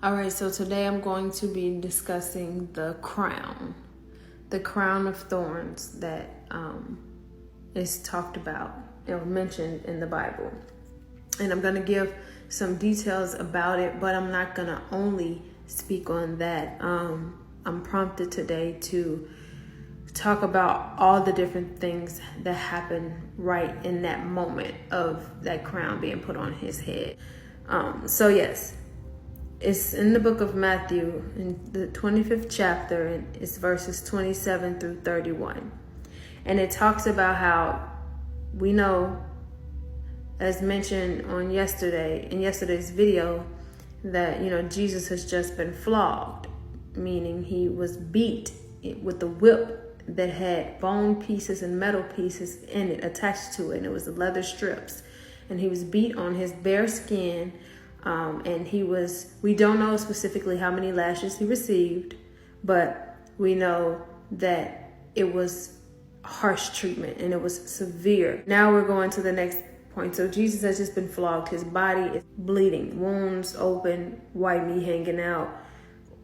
All right, so today I'm going to be discussing the crown of thorns that is talked about or mentioned in the Bible. And I'm going to give some details about it, but I'm not going to only speak on that. I'm prompted today to talk about all the different things that happen right in that moment of that crown being put on his head. So yes. It's in the book of Matthew, in the 25th chapter, and it's verses 27 through 31. And it talks about how we know, as mentioned in yesterday's video, that, Jesus has just been flogged, meaning he was beat with a whip that had bone pieces and metal pieces in it attached to it, and it was the leather strips. And he was beat on his bare skin. And we don't know specifically how many lashes he received, but we know that it was harsh treatment and it was severe. Now we're going to the next point. So Jesus has just been flogged. His body is bleeding, wounds open, white meat hanging out.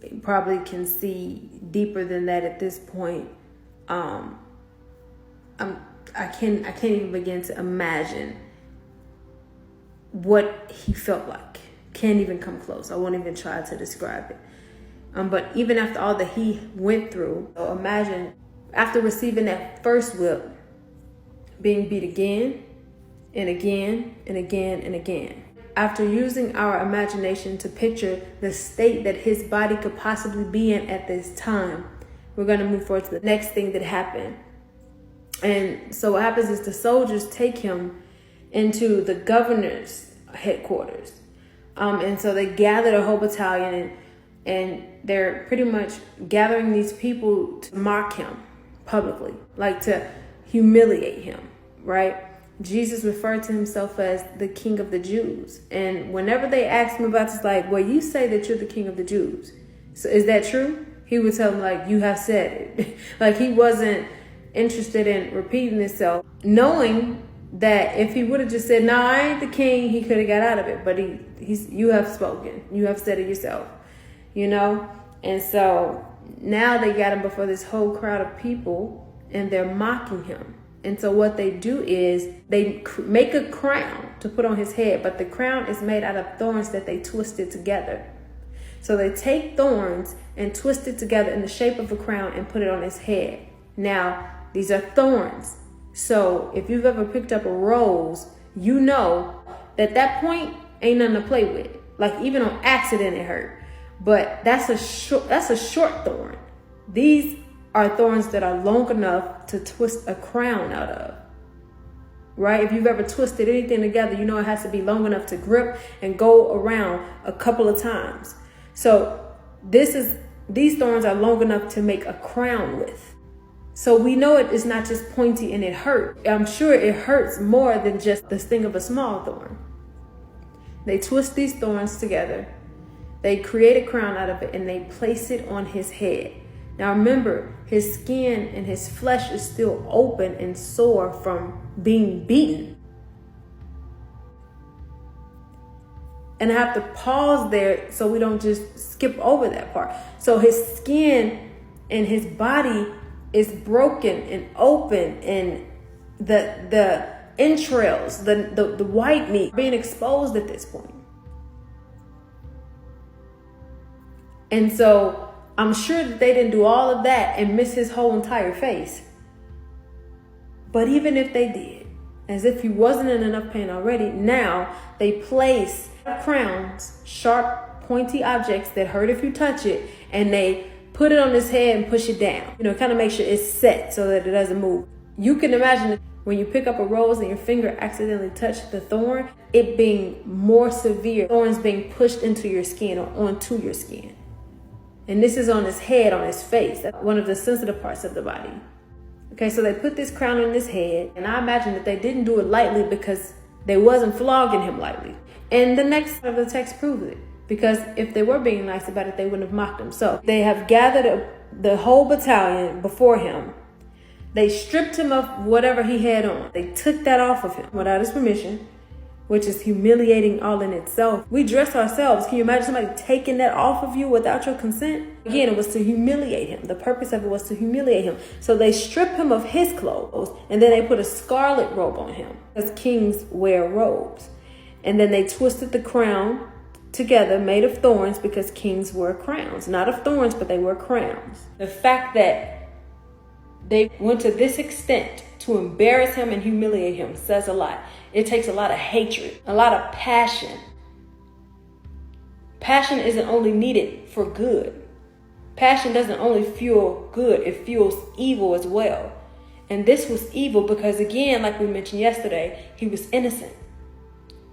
You probably can see deeper than that at this point. I can't even begin to imagine what he felt like. Can't even come close. I won't even try to describe it. But even after all that he went through, so imagine after receiving that first whip, being beat again and again and again and again. After using our imagination to picture the state that his body could possibly be in at this time, we're going to move forward to the next thing that happened. And so what happens is the soldiers take him into the governor's headquarters. And so they gathered a whole battalion and they're pretty much gathering these people to mock him publicly, like to humiliate him, right? Jesus referred to himself as the King of the Jews. And whenever they asked him about this, like, well, you say that you're the King of the Jews. So is that true? He would tell them, like, you have said it. Like he wasn't interested in repeating himself, knowing that if he would have just said, "No, I ain't the king," he could have got out of it. But you have spoken. You have said it yourself, And so now they got him before this whole crowd of people and they're mocking him. And so what they do is they make a crown to put on his head, but the crown is made out of thorns that they twisted together. So they take thorns and twist it together in the shape of a crown and put it on his head. Now, these are thorns. So if you've ever picked up a rose, you know that point ain't nothing to play with. Like even on accident it hurt. But that's a short thorn. These are thorns that are long enough to twist a crown out of. Right? If you've ever twisted anything together, you know it has to be long enough to grip and go around a couple of times. So these thorns are long enough to make a crown with. So we know it is not just pointy and it hurt. I'm sure it hurts more than just the sting of a small thorn. They twist these thorns together. They create a crown out of it and they place it on his head. Now remember, his skin and his flesh is still open and sore from being beaten. And I have to pause there so we don't just skip over that part. So his skin and his body is broken and open, and the entrails, the white meat being exposed at this point. And so I'm sure that they didn't do all of that and miss his whole entire face. But even if they did, as if he wasn't in enough pain already, now they place crowns, sharp, pointy objects that hurt if you touch it, and they put it on his head and push it down. Kind of make sure it's set so that it doesn't move. You can imagine when you pick up a rose and your finger accidentally touched the thorn, it being more severe. Thorns being pushed into your skin or onto your skin. And this is on his head, on his face. That's one of the sensitive parts of the body. Okay, so they put this crown on his head. And I imagine that they didn't do it lightly because they wasn't flogging him lightly. And the next part of the text proves it. Because if they were being nice about it, they wouldn't have mocked him. So they have gathered the whole battalion before him. They stripped him of whatever he had on. They took that off of him without his permission. which is humiliating all in itself. We dress ourselves. Can you imagine somebody taking that off of you without your consent? Again, it was to humiliate him. The purpose of it was to humiliate him. So they strip him of his clothes, and then they put a scarlet robe on him, because kings wear robes. And then they twisted the crown together, made of thorns, because kings wear crowns. Not of thorns, but they wear crowns. The fact that they went to this extent to embarrass him and humiliate him says a lot. It takes a lot of hatred, a lot of passion. Passion isn't only needed for good. Passion doesn't only fuel good, it fuels evil as well. And this was evil because, again, like we mentioned yesterday, he was innocent.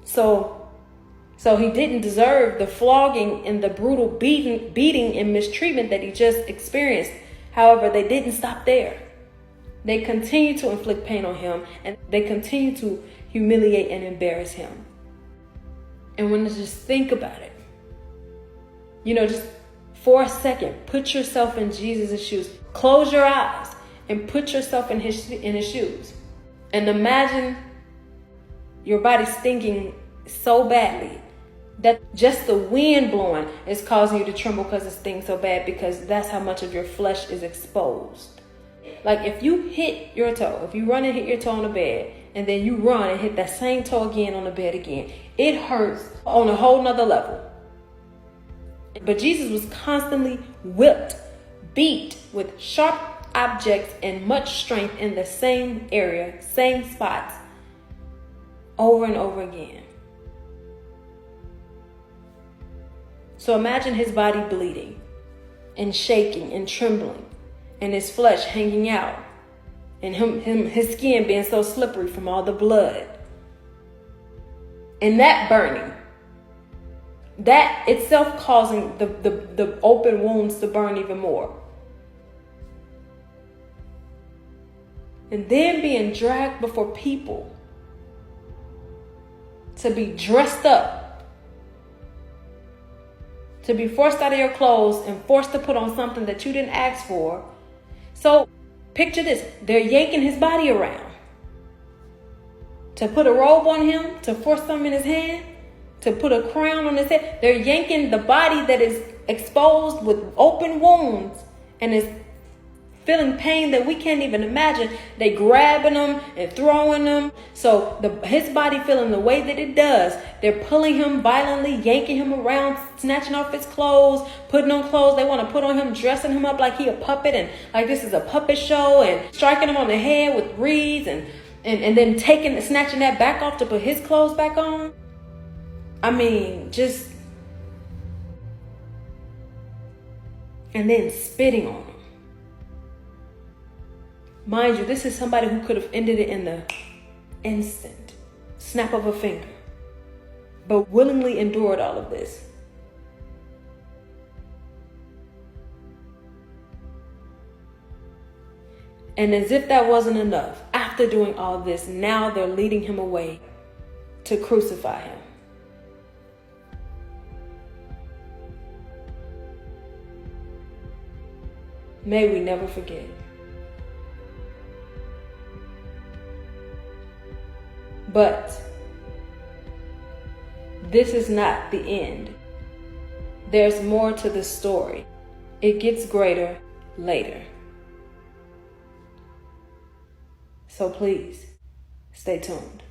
So he didn't deserve the flogging and the brutal beating and mistreatment that he just experienced. However, they didn't stop there. They continued to inflict pain on him, and they continued to humiliate and embarrass him. And when you just think about it, just for a second, put yourself in Jesus' shoes. Close your eyes and put yourself in his shoes. And imagine your body stinking so badly that just the wind blowing is causing you to tremble because it stings so bad, because that's how much of your flesh is exposed. Like if you hit your toe, if you run and hit your toe on the bed, and then you run and hit that same toe again on the bed again, it hurts on a whole nother level. But Jesus was constantly whipped, beat with sharp objects and much strength in the same area, same spots, over and over again. So imagine his body bleeding and shaking and trembling, and his flesh hanging out, and his skin being so slippery from all the blood. And that burning, that itself causing the open wounds to burn even more. And then being dragged before people to be dressed up, to be forced out of your clothes and forced to put on something that you didn't ask for. So picture this, they're yanking his body around to put a robe on him, to force something in his hand, to put a crown on his head. They're yanking the body that is exposed with open wounds and is feeling pain that we can't even imagine. They grabbing him and throwing him. So his body feeling the way that it does. They're pulling him violently, yanking him around, snatching off his clothes, putting on clothes they want to put on him, dressing him up like he a puppet and like this is a puppet show, and striking him on the head with reeds and then snatching that back off to put his clothes back on. I mean, just, and then spitting on him. Mind you, this is somebody who could have ended it in the instant snap of a finger, but willingly endured all of this. And as if that wasn't enough, after doing all this, now they're leading him away to crucify him. May we never forget. But this is not the end. There's more to the story. It gets greater later. So please, stay tuned.